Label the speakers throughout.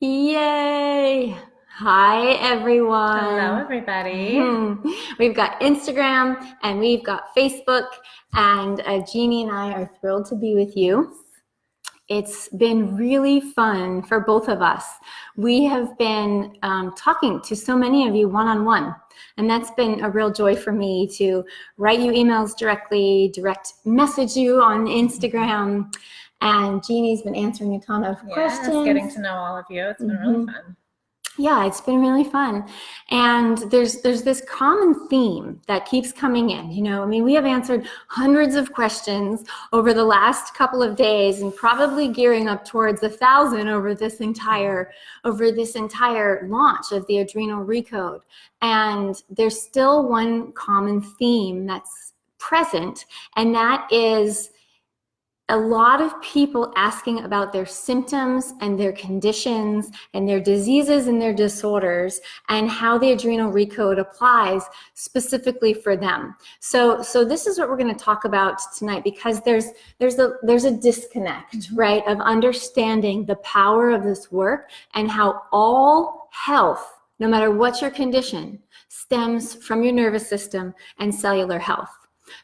Speaker 1: Yay! Hi,
Speaker 2: Hello,
Speaker 1: everyone.
Speaker 2: everybody.
Speaker 1: We've got Instagram and we've got Facebook, and Jeannie and I are thrilled to be with you. It's been really fun for both of us. We have been talking to so many of you one-on-one, and that's been a real joy for me to write you emails directly, direct message you on Instagram, and Jeannie's been answering a ton of
Speaker 2: Yes, getting
Speaker 1: questions.
Speaker 2: to know all of you. It's been really
Speaker 1: Mhm.
Speaker 2: fun.
Speaker 1: Yeah, it's been really fun. And there's this common theme that keeps coming in. I mean, we have answered hundreds of questions over the last couple of days and probably gearing up towards 1,000 over this entire launch of the adrenal recode. And there's still one common theme that's present, and that is a lot of people asking about their symptoms and their conditions and their diseases and their disorders, and how the adrenal recode applies specifically for them. So this is what we're going to talk about tonight, because there's a disconnect, right, of understanding the power of this work and how all health, no matter what your condition, stems from your nervous system and cellular health.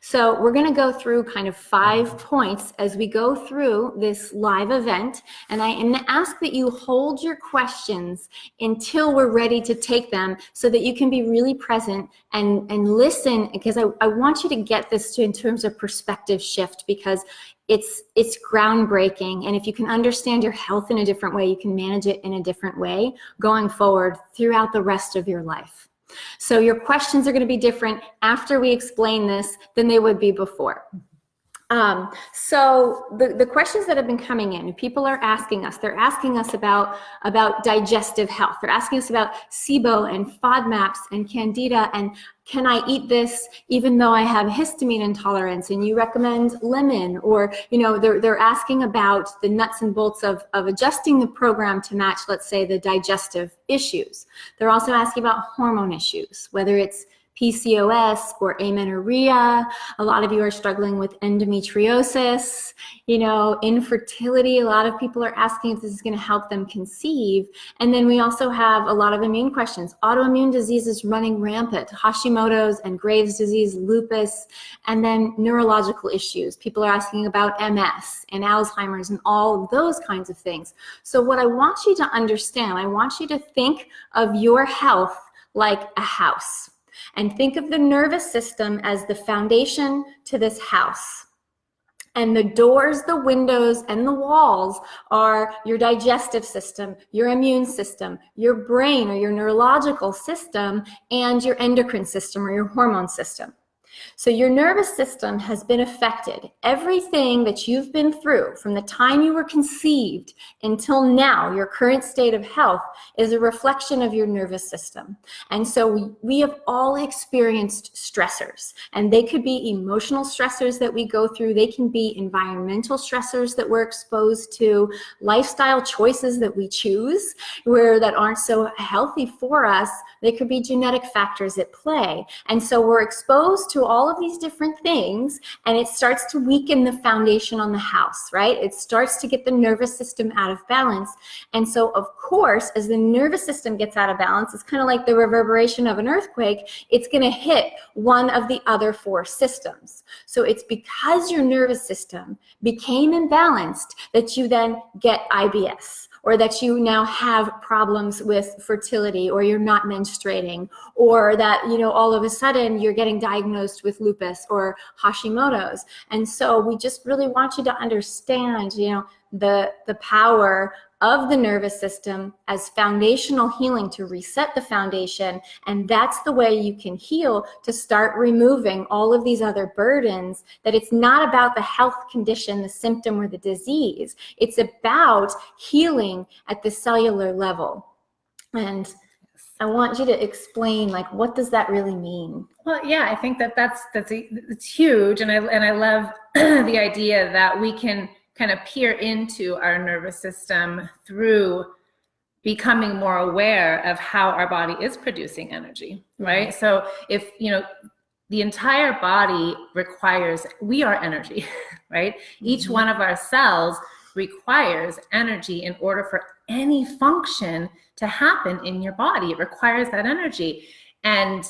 Speaker 1: So we're going to go through kind of 5 points as we go through this live event, and I am going to ask that you hold your questions until we're ready to take them, so that you can be really present and listen, because I want you to get this in terms of perspective shift, because it's groundbreaking, and if you can understand your health in a different way, you can manage it in a different way going forward throughout the rest of your life. So your questions are going to be different after we explain this than they would be before. So the questions that have been coming in, people are asking us, they're asking us about digestive health. They're asking us about SIBO and FODMAPs and Candida, and can I eat this even though I have histamine intolerance, and you recommend lemon? Or, they're asking about the nuts and bolts of adjusting the program to match, let's say, the digestive issues. They're also asking about hormone issues, whether it's PCOS or amenorrhea. A lot of you are struggling with endometriosis, infertility. A lot of people are asking if this is going to help them conceive. And then we also have a lot of immune questions. Autoimmune diseases running rampant, Hashimoto's and Graves' disease, lupus, and then neurological issues. People are asking about MS and Alzheimer's and all of those kinds of things. So what I want you to understand, I want you to think of your health like a house. And think of the nervous system as the foundation to this house. And the doors, the windows, and the walls are your digestive system, your immune system, your brain or your neurological system, and your endocrine system or your hormone system. So your nervous system has been affected. Everything that you've been through from the time you were conceived until now, your current state of health, is a reflection of your nervous system. And so we have all experienced stressors, and they could be emotional stressors that we go through. They can be environmental stressors that we're exposed to, lifestyle choices that we choose that aren't so healthy for us. They could be genetic factors at play. And so we're exposed to all of these different things, and it starts to weaken the foundation on the house, right? It starts to get the nervous system out of balance. And so, of course, as the nervous system gets out of balance, it's kind of like the reverberation of an earthquake. It's going to hit one of the other 4 systems. So it's because your nervous system became imbalanced that you then get IBS, or that you now have problems with fertility, or you're not menstruating, or that, all of a sudden you're getting diagnosed with lupus or Hashimoto's. And so we just really want you to understand, the power of the nervous system as foundational healing to reset the foundation. And that's the way you can heal, to start removing all of these other burdens. That it's not about the health condition, the symptom, or the disease. It's about healing at the cellular level. And I want you to explain, what does that really mean?
Speaker 2: Well, yeah, I think it's huge, and I love the idea that we can kind of peer into our nervous system through becoming more aware of how our body is producing energy, right? So if, the entire body we are energy, right? Each one of our cells requires energy in order for any function to happen in your body. It requires that energy. And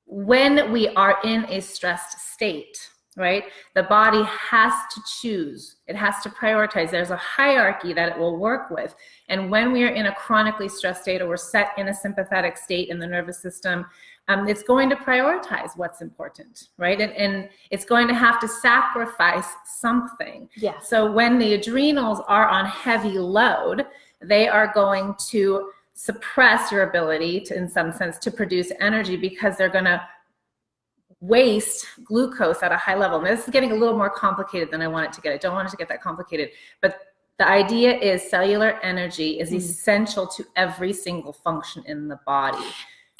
Speaker 2: when we are in a stressed state, right, the body has to choose. It has to prioritize. There's a hierarchy that it will work with. And when we are in a chronically stressed state, or we're set in a sympathetic state in the nervous system, it's going to prioritize what's important, right? And it's going to have to sacrifice something.
Speaker 1: Yeah.
Speaker 2: So when the adrenals are on heavy load, they are going to suppress your ability to, in some sense, to produce energy, because they're going to waste glucose at a high level. Now, this is getting a little more complicated than I want it to get. I don't want it to get that complicated, but the idea is cellular energy is essential to every single function in the body.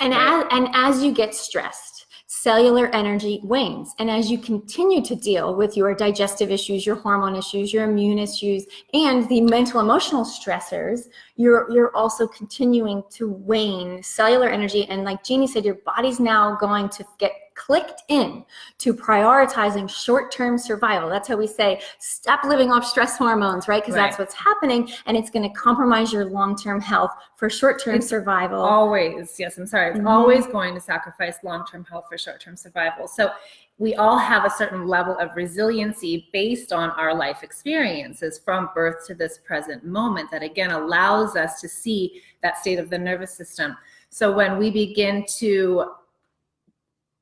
Speaker 1: And as you get stressed, cellular energy wanes. And as you continue to deal with your digestive issues, your hormone issues, your immune issues, and the mental emotional stressors, you're also continuing to wane cellular energy. And like Jeannie said, your body's now going to get clicked in to prioritizing short-term survival. That's how we say, stop living off stress hormones, right? Because that's what's happening, and it's going to compromise your long-term health for short-term survival.
Speaker 2: Always, yes, I'm sorry. It's always going to sacrifice long-term health for short-term survival. So we all have a certain level of resiliency based on our life experiences from birth to this present moment that, again, allows us to see that state of the nervous system. So when we begin to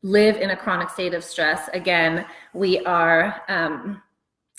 Speaker 2: live in a chronic state of stress, again, we are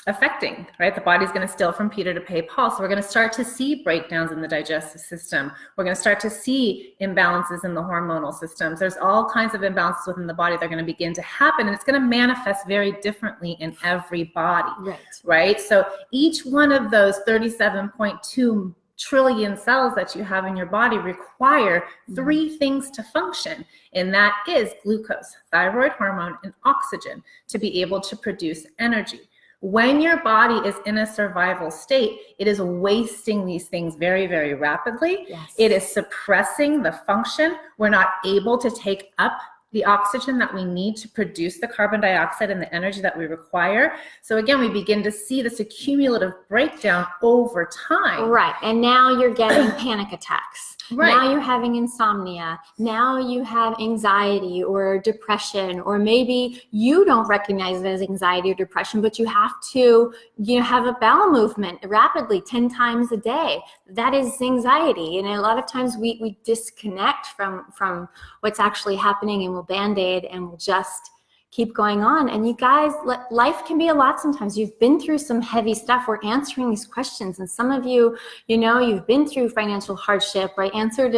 Speaker 2: affecting, right? The body's going to still from Peter to pay Paul. So we're going to start to see breakdowns in the digestive system. We're going to start to see imbalances in the hormonal systems. There's all kinds of imbalances within the body that are going to begin to happen, and it's going to manifest very differently in every body, right? So each one of those 37.2 trillion cells that you have in your body require three things to function, and that is glucose, thyroid hormone, and oxygen to be able to produce energy. When your body is in a survival state, it is wasting these things very, very rapidly. It is suppressing the function. We're not able to take up the oxygen that we need to produce the carbon dioxide and the energy that we require. So again, we begin to see this accumulative breakdown over time.
Speaker 1: Right, and now you're getting panic attacks.
Speaker 2: Right.
Speaker 1: Now you're having insomnia. Now you have anxiety or depression, or maybe you don't recognize it as anxiety or depression, but you have to, have a bowel movement rapidly 10 times a day. That is anxiety. And a lot of times we disconnect from what's actually happening, and we'll Band-Aid and we'll just keep going on. And you guys, life can be a lot sometimes. You've been through some heavy stuff. We're answering these questions. And some of you, you've been through financial hardship. I answered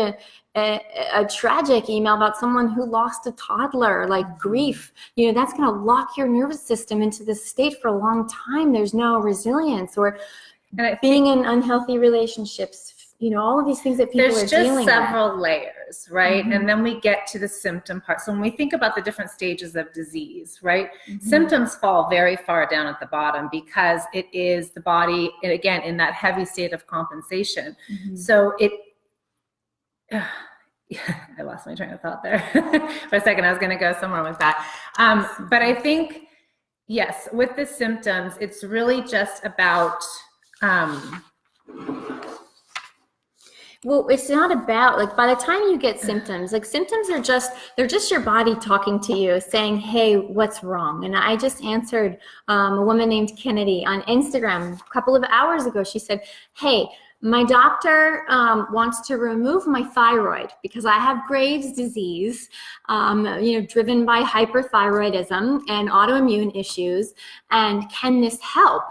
Speaker 1: a tragic email about someone who lost a toddler, like grief. That's going to lock your nervous system into this state for a long time. There's no resilience, or being in unhealthy relationships. All of these things that people are dealing with.
Speaker 2: There's just several layers, right? And then we get to the symptom part. So when we think about the different stages of disease, right? Symptoms fall very far down at the bottom, because it is the body, and again, in that heavy state of compensation. So I lost my train of thought there for a second. I was going to go somewhere with that. But I think, yes, with the symptoms, it's really just about,
Speaker 1: well, it's not about, by the time you get symptoms, symptoms are they're just your body talking to you, saying, hey, what's wrong? And I just answered a woman named Kennedy on Instagram a couple of hours ago. She said, hey, my doctor wants to remove my thyroid because I have Graves' disease, driven by hyperthyroidism and autoimmune issues. And can this help?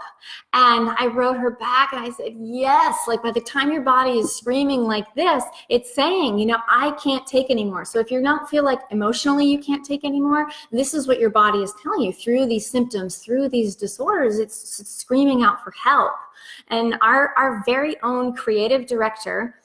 Speaker 1: And I wrote her back and I said, yes. By the time your body is screaming like this, it's saying, I can't take anymore. So if you don't feel like emotionally you can't take anymore, this is what your body is telling you through these symptoms, through these disorders. It's screaming out for help. And our very own creative director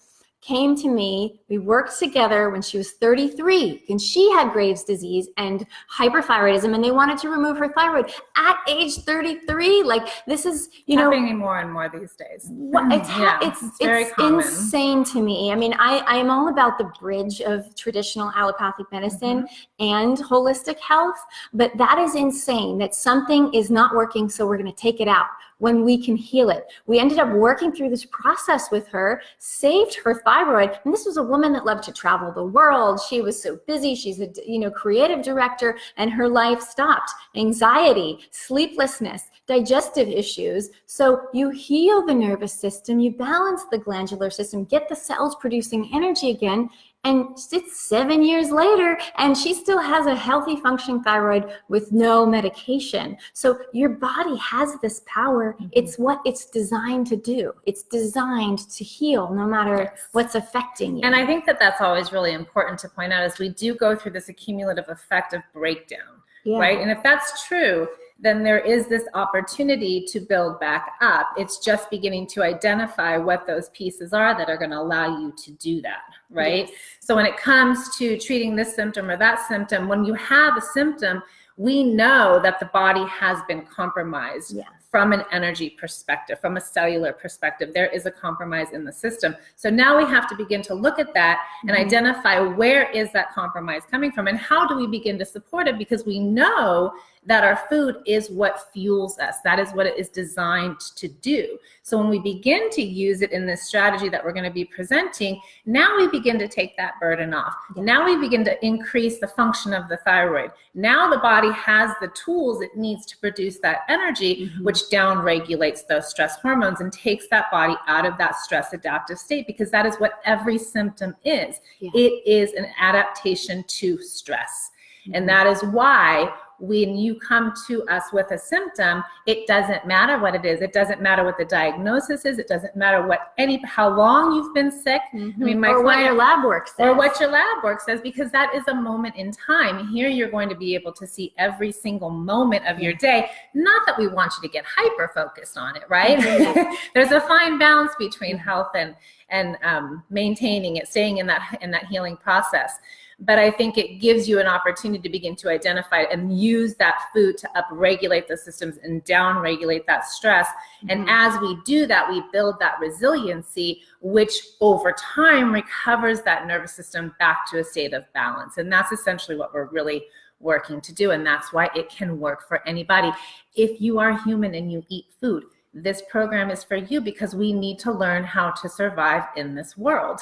Speaker 1: came to me. We worked together when she was 33, and she had Graves' disease and hyperthyroidism, and they wanted to remove her thyroid at age 33. This is,
Speaker 2: happening more and more these days.
Speaker 1: It's very common. Insane to me. I am all about the bridge of traditional allopathic medicine and holistic health, but that is insane that something is not working, so we're going to take it out. when we can heal it. We ended up working through this process with her, saved her thyroid. And this was a woman that loved to travel the world. She was so busy. She's a creative director, and her life stopped. Anxiety, sleeplessness, digestive issues. So you heal the nervous system, you balance the glandular system, get the cells producing energy again, and it's 7 years later, and she still has a healthy functioning thyroid with no medication. So your body has this power. It's what it's designed to do. It's designed to heal no matter what's affecting you.
Speaker 2: And I think that that's always really important to point out, as we do go through this accumulative effect of breakdown, right? And if that's true, then there is this opportunity to build back up. It's just beginning to identify what those pieces are that are going to allow you to do that, right? So when it comes to treating this symptom or that symptom, when you have a symptom, we know that the body has been compromised from an energy perspective, from a cellular perspective. There is a compromise in the system. So now we have to begin to look at that and identify where is that compromise coming from, and how do we begin to support it, because we know that our food is what fuels us. That is what it is designed to do. So when we begin to use it in this strategy that we're going to be presenting, now we begin to take that burden off. Now we begin to increase the function of the thyroid. Now the body has the tools it needs to produce that energy, which down-regulates those stress hormones and takes that body out of that stress adaptive state, because that is what every symptom is. It is an adaptation to stress. And that is why when you come to us with a symptom, it doesn't matter what it is. It doesn't matter what the diagnosis is. It doesn't matter how long you've been sick. I mean,
Speaker 1: what your lab work says.
Speaker 2: Or what your lab work says, because that is a moment in time. Here you're going to be able to see every single moment of your day. Not that we want you to get hyper-focused on it, right? There's a fine balance between health and maintaining it, staying in that healing process. But I think it gives you an opportunity to begin to identify and use that food to upregulate the systems and downregulate that stress. And as we do that, we build that resiliency, which over time recovers that nervous system back to a state of balance. And that's essentially what we're really working to do. And that's why it can work for anybody. If you are human and you eat food, this program is for you, because we need to learn how to survive in this world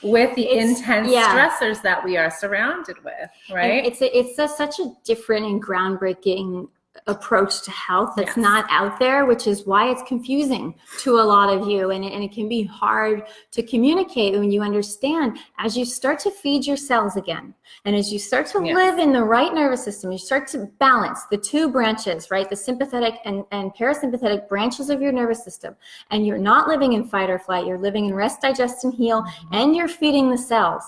Speaker 2: with the intense stressors that we are surrounded with, right?
Speaker 1: And it's such a different and groundbreaking approach to health that's not out there, which is why it's confusing to a lot of you, and it can be hard to communicate when you understand. As you start to feed your cells again, and as you start to live in the right nervous system, you start to balance the two branches, right, the sympathetic and parasympathetic branches of your nervous system, and you're not living in fight or flight, you're living in rest, digest, and heal, and you're feeding the cells,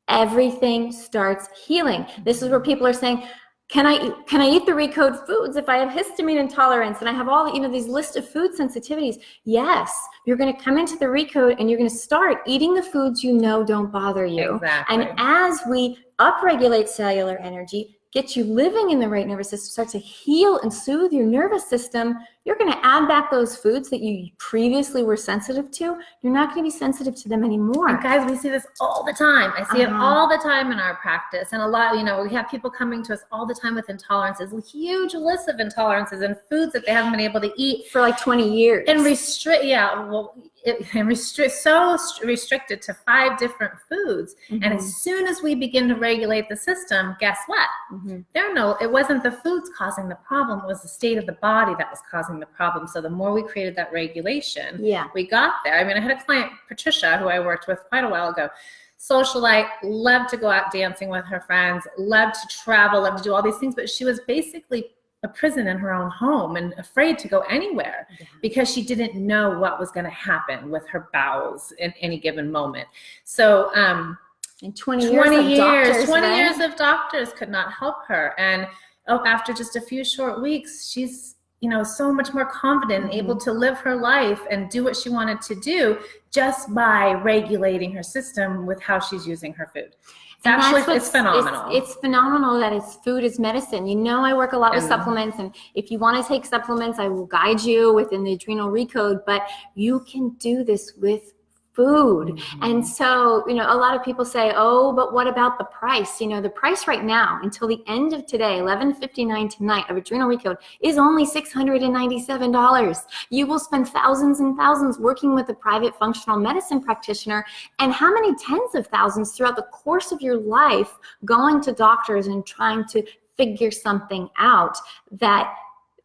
Speaker 1: everything starts healing. This is where people are saying, can I eat the Recode Foods if I have histamine intolerance and I have all these list of food sensitivities? Yes, you're going to come into the Recode and you're going to start eating the foods you know don't bother you.
Speaker 2: Exactly.
Speaker 1: And as we upregulate cellular energy, get you living in the right nervous system, start to heal and soothe your nervous system, you're going to add back those foods that you previously were sensitive to. You're not going to be sensitive to them anymore.
Speaker 2: And guys, we see this all the time. I see it all the time in our practice. And a lot, we have people coming to us all the time with intolerances, a huge list of intolerances and foods that they haven't been able to eat
Speaker 1: for like 20 years.
Speaker 2: And restricted to 5 different foods. And as soon as we begin to regulate the system, guess what? It wasn't the foods causing the problem. It was the state of the body that was causing the problem. So the more we created that regulation, we got there. I mean, I had a client, Patricia, who I worked with quite a while ago, socialite, loved to go out dancing with her friends, loved to travel, loved to do all these things, but she was basically a prison in her own home and afraid to go anywhere because she didn't know what was going to happen with her bowels in any given moment. So,
Speaker 1: and 20 years
Speaker 2: of doctors could not help her. And after just a few short weeks, she's so much more confident and able to live her life and do what she wanted to do just by regulating her system with how she's using her food. It's phenomenal.
Speaker 1: It's phenomenal that food is medicine. I work a lot with supplements, and if you want to take supplements, I will guide you within the Adrenal Recode, but you can do this with food. And so, a lot of people say, oh, but what about the price? The price right now until the end of today, 11:59 tonight, of Adrenal Recode is only $697. You will spend thousands and thousands working with a private functional medicine practitioner, and how many tens of thousands throughout the course of your life going to doctors and trying to figure something out that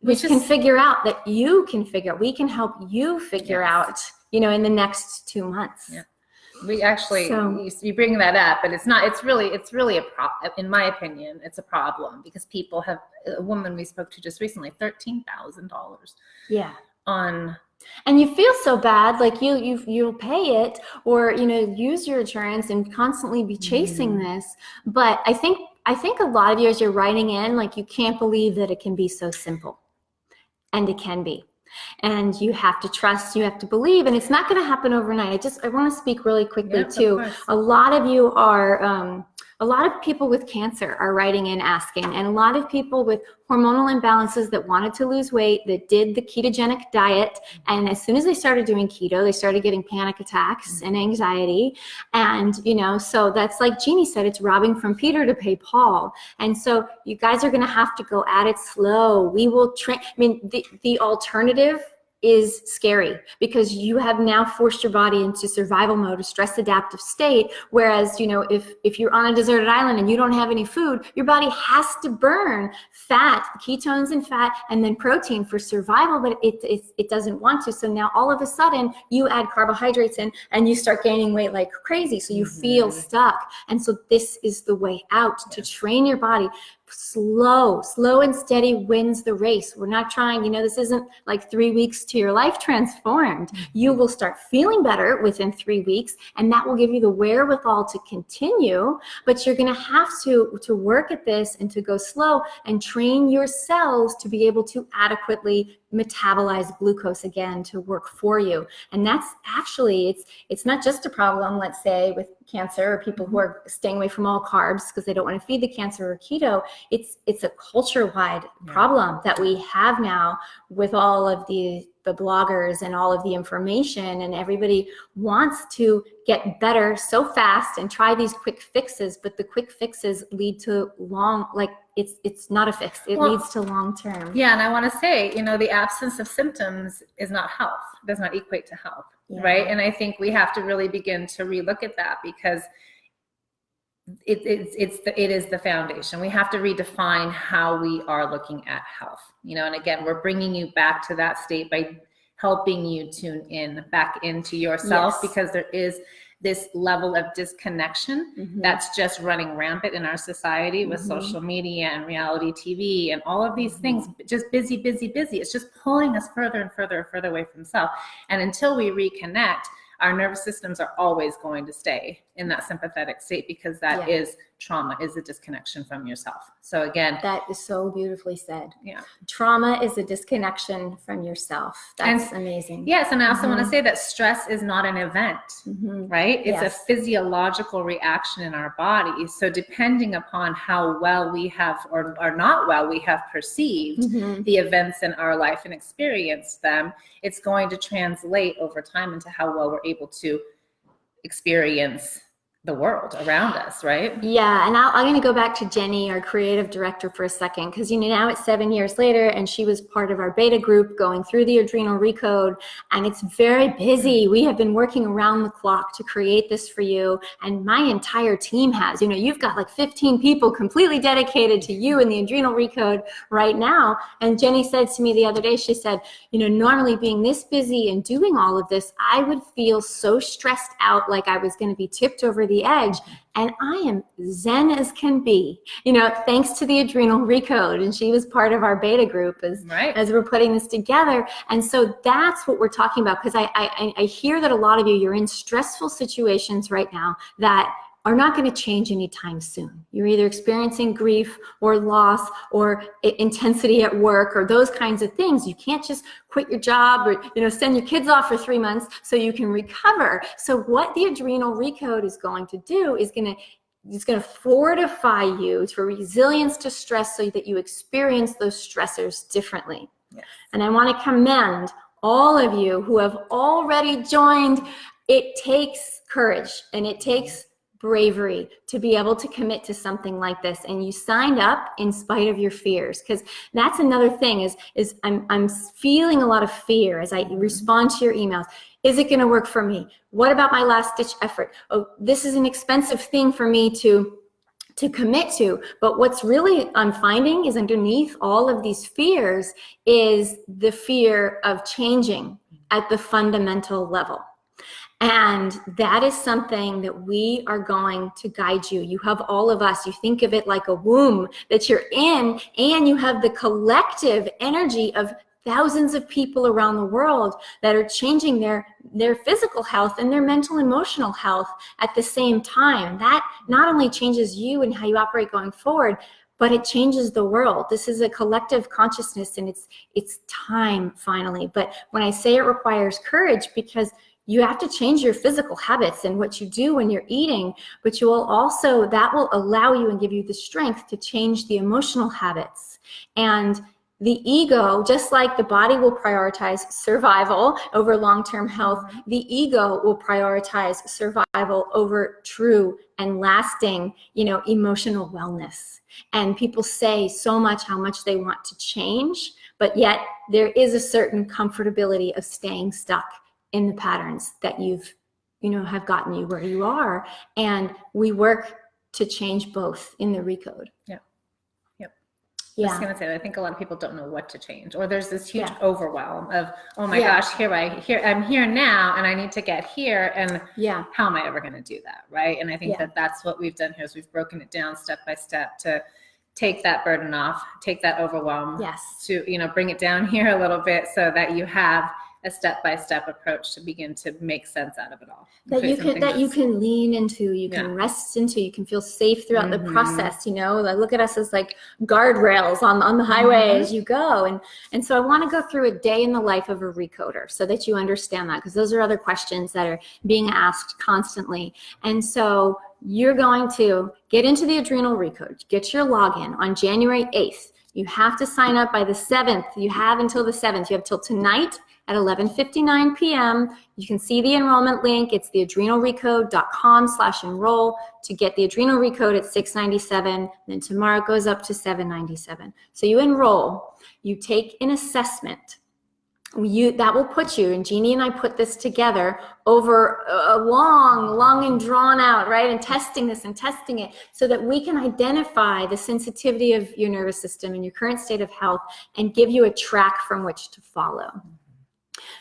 Speaker 1: we can figure out, that you can figure out. We can help you figure out, in the next 2 months.
Speaker 2: Yeah. We actually, you bring that up, but it's really a problem. In my opinion, it's a problem because people have, a woman we spoke to just recently, $13,000.
Speaker 1: Yeah.
Speaker 2: And
Speaker 1: you feel so bad, like you'll pay it or, use your insurance and constantly be chasing this. But I think a lot of you, as you're writing in, like, you can't believe that it can be so simple. And it can be. And you have to trust, you have to believe, and it's not going to happen overnight. I want to speak really quickly too. A lot of you are, a lot of people with cancer are writing in asking, and a lot of people with hormonal imbalances that wanted to lose weight, that did the ketogenic diet, and as soon as they started doing keto, they started getting panic attacks and anxiety. And, so that's like Jeannie said, it's robbing from Peter to pay Paul. And so you guys are going to have to go at it slow. We will train. I mean, the alternative is scary because you have now forced your body into survival mode, a stress adaptive state. Whereas, if you're on a deserted island and you don't have any food, your body has to burn fat, ketones and fat, and then protein for survival, but it doesn't want to. So now all of a sudden you add carbohydrates in and you start gaining weight like crazy. So you feel stuck. And so this is the way out, to train your body. Slow and steady wins the race. We're not trying, this isn't like 3 weeks to your life transformed. You will start feeling better within 3 weeks, and that will give you the wherewithal to continue. But you're going to have to work at this and to go slow and train your cells to be able to adequately metabolize glucose again to work for you. And that's actually, it's not just a problem, let's say, with cancer or people who are staying away from all carbs because they don't want to feed the cancer or keto. It's a culture-wide problem that we have now with all of the bloggers and all of the information, and everybody wants to get better so fast and try these quick fixes, but the quick fixes lead to it's not a fix. It leads to long term.
Speaker 2: Yeah, and I want to say, the absence of symptoms is not health. It does not equate to health, right? And I think we have to really begin to relook at that because it is the foundation. We have to redefine how we are looking at health. And again, we're bringing you back to that state by helping you tune back into yourself, because there is this level of disconnection that's just running rampant in our society with social media and reality TV and all of these things, just busy. It's just pulling us further and further and further away from self. And until we reconnect, our nervous systems are always going to stay in that sympathetic state because that is trauma, is a disconnection from yourself. So again,
Speaker 1: that is so beautifully said.
Speaker 2: Yeah.
Speaker 1: Trauma is a disconnection from yourself. That's amazing.
Speaker 2: Yes. And I also want to say that stress is not an event, right? It's a physiological reaction in our body. So depending upon how well we have or not well we have perceived the events in our life and experienced them, it's going to translate over time into how well we're able to experience the world around us, right?
Speaker 1: Yeah, and I'm going to go back to Jenny, our creative director, for a second, because now it's 7 years later, and she was part of our beta group going through the Adrenal Recode, and it's very busy. We have been working around the clock to create this for you, and my entire team has. You've got like 15 people completely dedicated to you in the Adrenal Recode right now. And Jenny said to me the other day, she said, normally being this busy and doing all of this, I would feel so stressed out, like I was going to be tipped over the edge, and I am zen as can be, thanks to the Adrenal Recode. And she was part of our beta group as we're putting this together. And so that's what we're talking about, because I hear that a lot of you're in stressful situations right now that are not going to change anytime soon. You're either experiencing grief or loss or intensity at work or those kinds of things. You can't just quit your job or send your kids off for 3 months so you can recover. So what the Adrenal Recode is going to do is it's going to fortify you to resilience to stress so that you experience those stressors differently. Yes. And I want to commend all of you who have already joined it takes courage and it takes bravery to be able to commit to something like this, and you signed up in spite of your fears, because that's another thing is I'm feeling a lot of fear as I respond to your emails. Is it going to work for me? What about my last ditch effort? Oh, this is an expensive thing for me to commit to. But what's really I'm finding is underneath all of these fears is the fear of changing at the fundamental level. And that is something that we are going to guide you. You have all of us. You think of it like a womb that you're in, and you have the collective energy of thousands of people around the world that are changing their physical health and their mental, emotional health at the same time. That not only changes you and how you operate going forward, but it changes the world. This is a collective consciousness, and it's time finally. But when I say it requires courage, because you have to change your physical habits and what you do when you're eating, but you will also, that will allow you and give you the strength to change the emotional habits. And the ego, just like the body will prioritize survival over long-term health, the ego will prioritize survival over true and lasting, emotional wellness. And people say so much how much they want to change, but yet there is a certain comfortability of staying stuck in the patterns that have gotten you where you are. And we work to change both in the Recode.
Speaker 2: Yeah.
Speaker 1: Yeah.
Speaker 2: I was going to say, I think a lot of people don't know what to change, or there's this huge overwhelm of, oh my gosh, I'm here now and I need to get here. And how am I ever going to do that? Right. And I think that's what we've done here is we've broken it down step by step to take that burden off, take that overwhelm to, bring it down here a little bit so that you have a step-by-step approach to begin to make sense out of it all.
Speaker 1: That you can lean into, you can rest into, you can feel safe throughout the process. Like, look at us as like guardrails on the highway as you go. And so I want to go through a day in the life of a recoder so that you understand that, because those are other questions that are being asked constantly. And so you're going to get into the Adrenal Recode, get your login on January 8th. You have to sign up by the 7th. You have until the 7th. You have till tonight at 11:59 p.m. You can see the enrollment link. It's theadrenalrecode.com/enroll to get the Adrenal Recode at $697. Then tomorrow it goes up to $797. So you enroll, you take an assessment. That will put you, and Jeannie and I put this together over a long and drawn out, right? And testing this and testing it so that we can identify the sensitivity of your nervous system and your current state of health and give you a track from which to follow.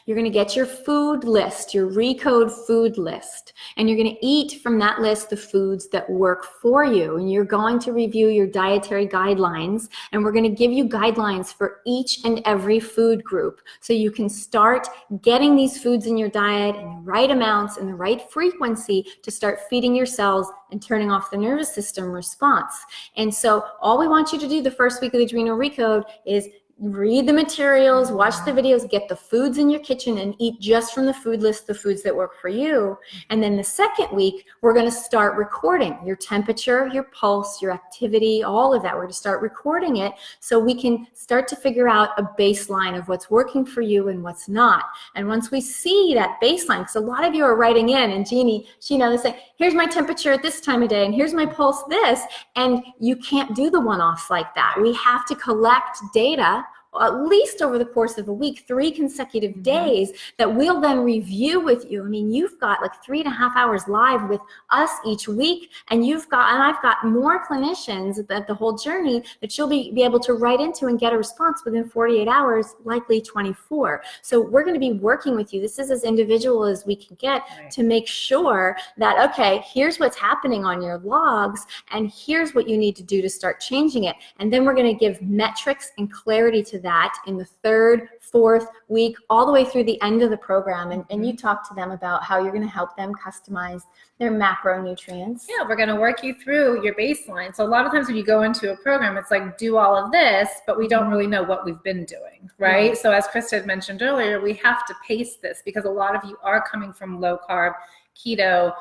Speaker 1: You're going to get your food list, your Recode food list, and you're going to eat from that list the foods that work for you. And you're going to review your dietary guidelines, and we're going to give you guidelines for each and every food group so you can start getting these foods in your diet in the right amounts and the right frequency to start feeding your cells and turning off the nervous system response. And so all we want you to do the first week of the Adrenal Recode is read the materials, watch the videos, get the foods in your kitchen, and eat just from the food list the foods that work for you. And then the second week, we're going to start recording your temperature, your pulse, your activity, all of that. We're going to start recording it so we can start to figure out a baseline of what's working for you and what's not. And once we see that baseline, because a lot of you are writing in, and Jeannie, they say, here's my temperature at this time of day, and here's my pulse this, and you can't do the one-offs like that. We have to collect data at least over the course of a week, 3 consecutive days that we'll then review with you. I mean, you've got like 3.5 hours live with us each week, and I've got more clinicians at the whole journey that you'll be able to write into and get a response within 48 hours, likely 24. So we're going to be working with you. This is as individual as we can get to make sure that, okay, here's what's happening on your logs, and here's what you need to do to start changing it. And then we're going to give metrics and clarity to that in the 3rd, 4th week, all the way through the end of the program. And you talk to them about how you're going to help them customize their macronutrients.
Speaker 2: Yeah, we're going to work you through your baseline. So a lot of times when you go into a program, it's like, do all of this, but we don't really know what we've been doing, right? So as Krista had mentioned earlier, we have to pace this because a lot of you are coming from low carb, keto,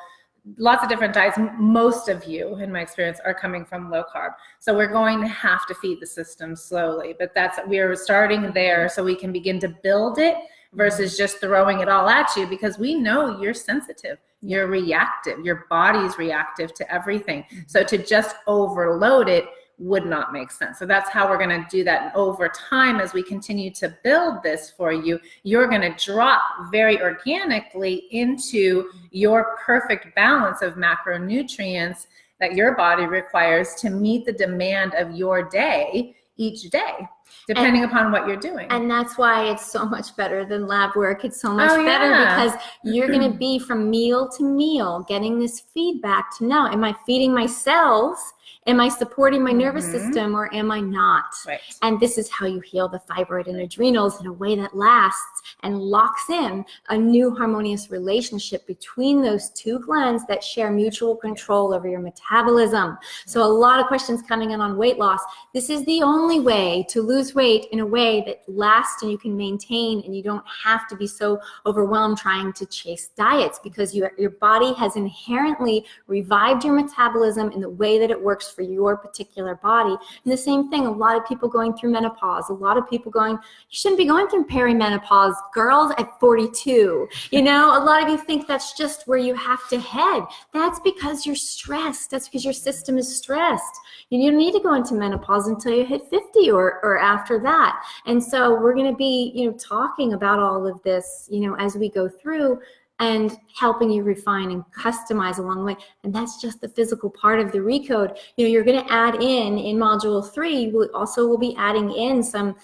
Speaker 2: lots of different diets. Most of you, in my experience, are coming from low carb. So we're going to have to feed the system slowly, but we're starting there so we can begin to build it. versus just throwing it all at you, because we know you're sensitive, you're reactive, your body's reactive to everything. So to just overload it would not make sense. So that's how we're going to do that. And over time, as we continue to build this for you, you're going to drop very organically into your perfect balance of macronutrients that your body requires to meet the demand of your day each day, depending upon what you're doing.
Speaker 1: And that's why it's so much better than lab work. It's so much better because you're going to be from meal to meal getting this feedback to know, am I feeding my cells? Am I supporting my nervous system or am I not?
Speaker 2: Right.
Speaker 1: And this is how you heal the thyroid and adrenals in a way that lasts and locks in a new harmonious relationship between those two glands that share mutual control over your metabolism. So a lot of questions coming in on weight loss. This is the only way to lose weight in a way that lasts and you can maintain, and you don't have to be so overwhelmed trying to chase diets, because your body has inherently revived your metabolism in the way that it works for your particular body. And the same thing, a lot of people going through menopause, a lot of people going, you shouldn't be going through perimenopause, girls at 42. You know, a lot of you think that's just where you have to head. That's because you're stressed. That's because your system is stressed. You don't need to go into menopause until you hit 50 or after that. And so we're going to be, talking about all of this, as we go through, and helping you refine and customize along the way. And that's just the physical part of the Recode. You're going to add in module 3, we'll be adding in some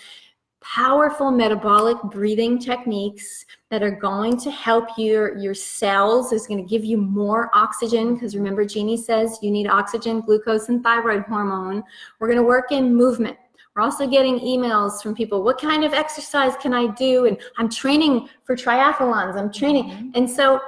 Speaker 1: powerful metabolic breathing techniques that are going to help your cells. Is going to give you more oxygen, because remember, Jeannie says you need oxygen, glucose, and thyroid hormone. We're going to work in movement. We're also getting emails from people, what kind of exercise can I do? And I'm training for triathlons, I'm training. And so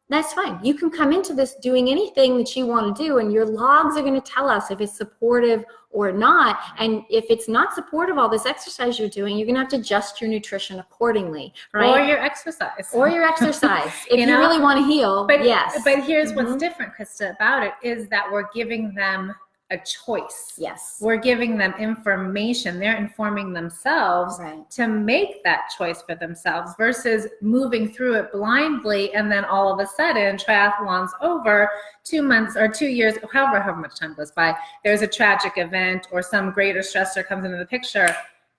Speaker 1: that's fine. You can come into this doing anything that you want to do, and your logs are going to tell us if it's supportive or not. And if it's not supportive, all this exercise you're doing, you're going to have to adjust your nutrition accordingly, right?
Speaker 2: Or your exercise.
Speaker 1: If you really want to heal, yes.
Speaker 2: But here's what's different, Krista, about it is that we're giving them a choice.
Speaker 1: Yes.
Speaker 2: We're giving them information. They're informing themselves to make that choice for themselves versus moving through it blindly. And then all of a sudden, triathlon's over, 2 months or 2 years, however much time goes by, there's a tragic event or some greater stressor comes into the picture.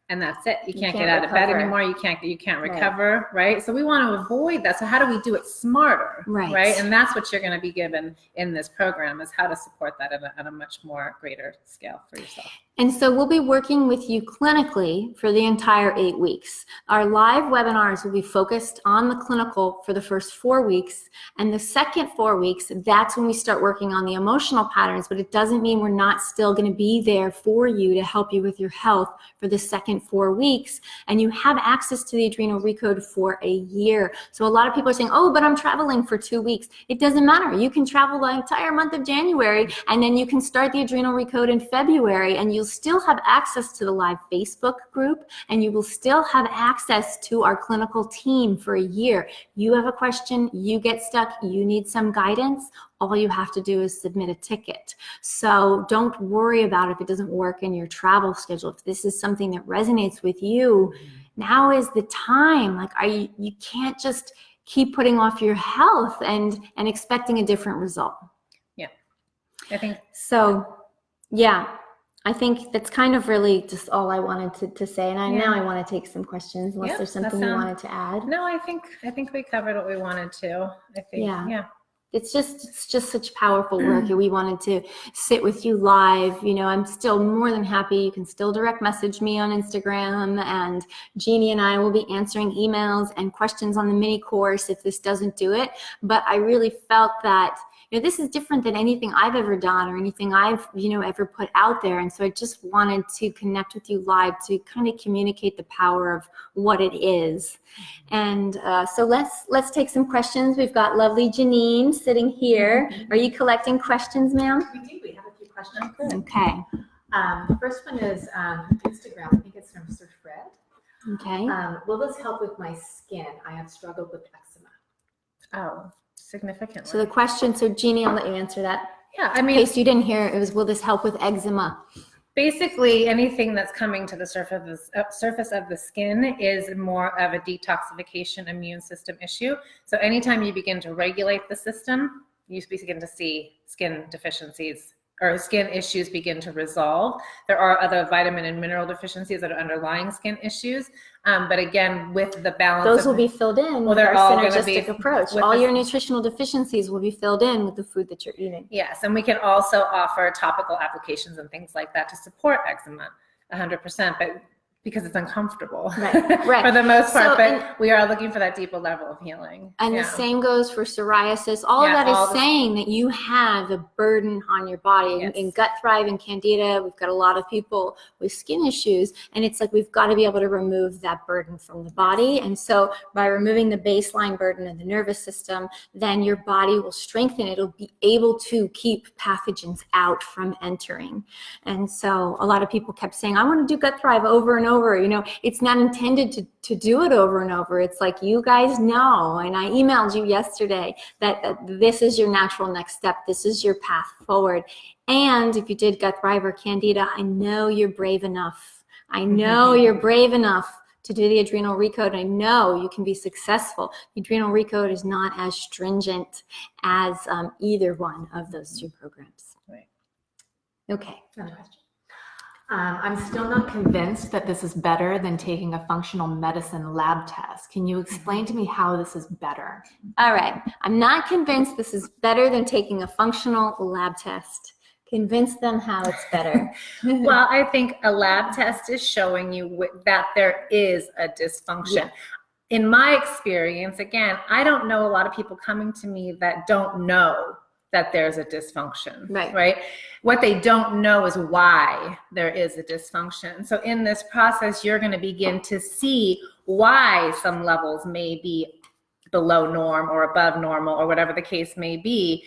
Speaker 2: And that's it. You can't get out of bed anymore. You can't recover, right? So we want to avoid that. So how do we do it smarter, right? And that's what you're going to be given in this program, is how to support that at a much more greater scale for yourself.
Speaker 1: And so we'll be working with you clinically for the entire 8 weeks. Our live webinars will be focused on the clinical for the first 4 weeks. And the second 4 weeks, that's when we start working on the emotional patterns. But it doesn't mean we're not still going to be there for you to help you with your health for the second 4 weeks. And you have access to the Adrenal Recode for a year. So a lot of people are saying, oh, but I'm traveling for 2 weeks. It doesn't matter. You can travel the entire month of January, and then you can start the Adrenal Recode in February, and you'll still have access to the live Facebook group, and you will still have access to our clinical team for a year. You have a question, you get stuck, you need some guidance, all you have to do is submit a ticket. So don't worry about if it doesn't work in your travel schedule. If this is something that resonates with you, now is the time. Like, you can't just keep putting off your health and expecting a different result.
Speaker 2: Yeah, I think
Speaker 1: so. Yeah. I think that's kind of really just all I wanted to say. And now I want to take some questions, unless there's something you wanted to add.
Speaker 2: No, I think we covered what we wanted to. I think,
Speaker 1: It's just such powerful work. We wanted to sit with you live. I'm still more than happy. You can still direct message me on Instagram, and Jeannie and I will be answering emails and questions on the mini course if this doesn't do it. But I really felt that this is different than anything I've ever done or anything I've, ever put out there. And so I just wanted to connect with you live to kind of communicate the power of what it is. And so let's take some questions. We've got lovely Janine sitting here. Are you collecting questions, ma'am?
Speaker 3: We do. We have a few questions.
Speaker 1: Okay.
Speaker 3: The first one is Instagram. I think it's from Sir Fred.
Speaker 1: Okay.
Speaker 3: Will this help with my skin? I have struggled with eczema.
Speaker 2: Oh, significantly.
Speaker 1: So the question, Jeannie, I'll let you answer that.
Speaker 2: Yeah, I mean,
Speaker 1: in case you didn't hear, it was, will this help with eczema?
Speaker 2: Basically, anything that's coming to the surface of the skin is more of a detoxification immune system issue. So anytime you begin to regulate the system, you begin to see skin deficiencies or skin issues begin to resolve. There are other vitamin and mineral deficiencies that are underlying skin issues. But again, with the balance,
Speaker 1: those will be filled in with our synergistic approach. All your nutritional deficiencies will be filled in with the food that you're eating.
Speaker 2: Yes, and we can also offer topical applications and things like that to support eczema 100%, but because it's uncomfortable
Speaker 1: right.
Speaker 2: for the most part, but we are looking for that deeper level of healing.
Speaker 1: And the same goes for psoriasis. All of that is saying that you have a burden on your body.
Speaker 2: Yes.
Speaker 1: In Gut Thrive and Candida, we've got a lot of people with skin issues, and it's like we've got to be able to remove that burden from the body. And so by removing the baseline burden of the nervous system, then your body will strengthen. It'll be able to keep pathogens out from entering. And so a lot of people kept saying, I want to do Gut Thrive over and over. You know, it's not intended to do it over and over. It's like, you guys know, and I emailed you yesterday that this is your natural next step. This is your path forward. And if you did Gut Thrive or Candida, I know you're brave enough. I know you're brave enough to do the adrenal recode. I know you can be successful. The adrenal recode is not as stringent as either one of those two programs.
Speaker 2: Right.
Speaker 1: Okay.
Speaker 3: Another question. I'm still not convinced that this is better than taking a functional medicine lab test. Can you explain to me how this is better?
Speaker 1: All right. I'm not convinced this is better than taking a functional lab test. Convince them how it's better.
Speaker 2: Well, I think a lab test is showing you that there is a dysfunction.
Speaker 1: Yeah.
Speaker 2: In my experience, again, I don't know a lot of people coming to me that don't know that there's a dysfunction, right? What they don't know is why there is a dysfunction. So in this process, you're going to begin to see why some levels may be below norm or above normal or whatever the case may be.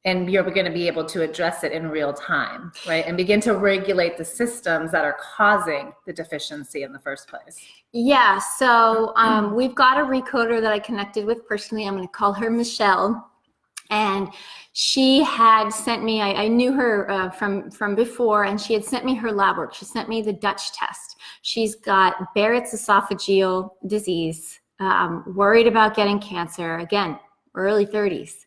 Speaker 2: And you're going to be able to address it in real time, right? And begin to regulate the systems that are causing the deficiency in the first place.
Speaker 1: Yeah, so we've got a recoder that I connected with personally. I'm going to call her Michelle. And she had sent me, I knew her from before, and she had sent me her lab work. She sent me the Dutch test. She's got Barrett's esophageal disease, worried about getting cancer, again, early 30s.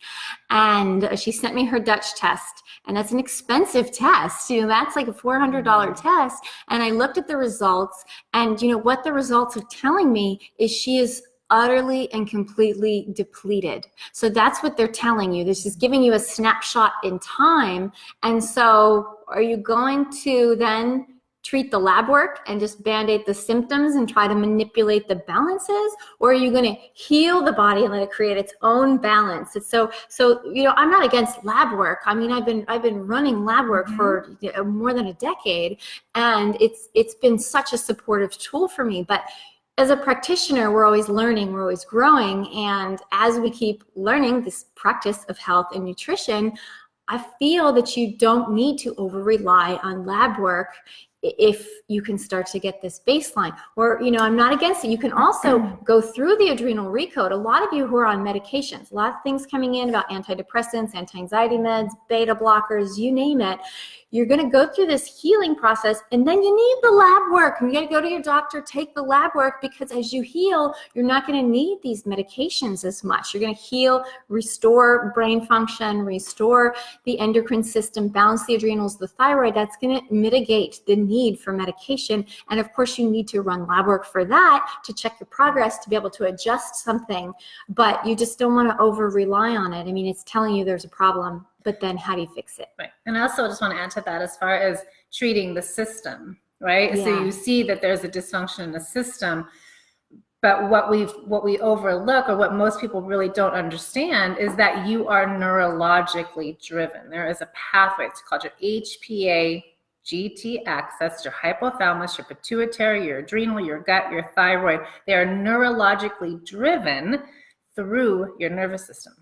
Speaker 1: And she sent me her Dutch test, and that's an expensive test. You know, that's like a $400 test. And I looked at the results, and you know what the results are telling me is she is utterly and completely depleted. So that's what they're telling you. This is giving you a snapshot in time. And so are you going to then treat the lab work and just band-aid the symptoms and try to manipulate the balances? Or are you going to heal the body and let it create its own balance? It's so you know, I'm not against lab work. I mean, I've been running lab work for more than a decade, and it's been such a supportive tool for me. But as a practitioner, we're always learning, we're always growing. And as we keep learning this practice of health and nutrition, I feel that you don't need to over-rely on lab work if you can start to get this baseline. Or, you know, I'm not against it. You can also go through the adrenal recode. A lot of you who are on medications, a lot of things coming in about antidepressants, anti-anxiety meds, beta blockers, you name it. You're going to go through this healing process, and then you need the lab work. You got to go to your doctor, take the lab work, because as you heal, you're not going to need these medications as much. You're going to heal, restore brain function, restore the endocrine system, balance the adrenals, the thyroid. That's going to mitigate the need for medication. And of course, you need to run lab work for that to check your progress, to be able to adjust something, but you just don't want to over rely on it. I mean, it's telling you there's a problem, but then how do you fix it?
Speaker 2: Right. And I also just want to add to that as far as treating the system, right? Yeah. So you see that there's a dysfunction in the system, but what we overlook, or what most people really don't understand, is that you are neurologically driven. There is a pathway. It's called your HPA GTX. That's your hypothalamus, your pituitary, your adrenal, your gut, your thyroid. They are neurologically driven through your nervous system.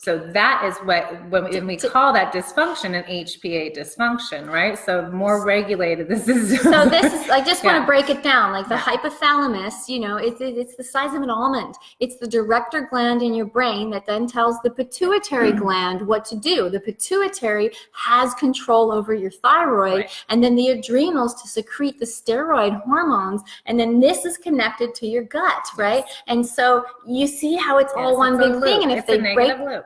Speaker 2: So that is when we call that dysfunction an HPA dysfunction, right? So more regulated the system.
Speaker 1: So this is, I just want to break it down. Like the
Speaker 2: Yeah.
Speaker 1: hypothalamus, you know, it's the size of an almond. It's the director gland in your brain that then tells the pituitary gland what to do. The pituitary has control over your thyroid,
Speaker 2: Right.
Speaker 1: and then the adrenals to secrete the steroid hormones, and then this is connected to your gut, right? And so you see how it's all one
Speaker 2: it's a
Speaker 1: big
Speaker 2: loop.
Speaker 1: thing, and if
Speaker 2: It's a
Speaker 1: they
Speaker 2: negative loop.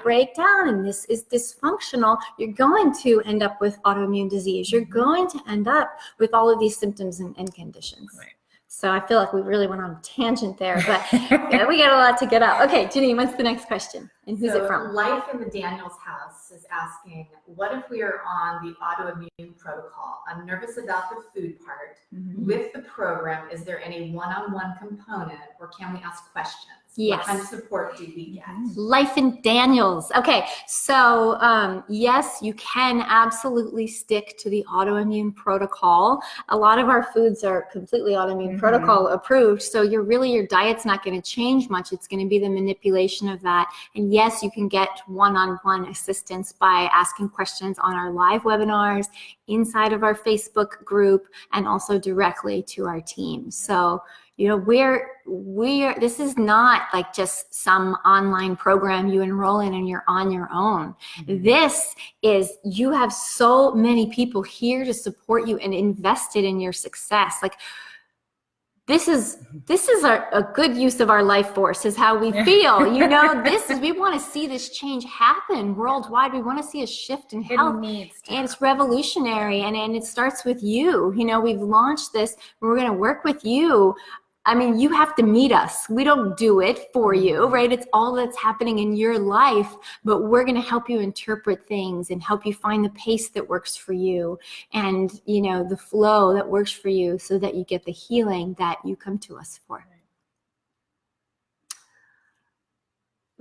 Speaker 1: break down and this is dysfunctional, you're going to end up with autoimmune disease. You're going to end up with all of these symptoms and conditions.
Speaker 2: Right.
Speaker 1: So I feel like we really went on a tangent there, but yeah, we got a lot to get out. Okay, Janine, what's the next question? And who's it from?
Speaker 3: Life in the Daniels house is asking, what if we are on the autoimmune protocol? I'm nervous about the food part. With the program, is there any one-on-one component, or can we ask questions?
Speaker 1: Yes.
Speaker 3: What kind of support do we get?
Speaker 1: Life in Daniels. Okay, so yes, you can absolutely stick to the autoimmune protocol. A lot of our foods are completely autoimmune protocol approved, so your diet's not going to change much. It's going to be the manipulation of that. And yes, you can get one-on-one assistance by asking questions on our live webinars, inside of our Facebook group, and also directly to our team. So, you know, this is not like just some online program you enroll in and you're on your own. This is, you have so many people here to support you and invested in your success. Like, this is a good use of our life force, is how we feel. You know, we want to see this change happen worldwide. We want to see a shift in health, and it's revolutionary, and it starts with you. You know, we've launched this, we're going to work with you. I mean, you have to meet us. We don't do it for you, right? It's all that's happening in your life, but we're going to help you interpret things and help you find the pace that works for you, and, you know, the flow that works for you, so that you get the healing that you come to us for.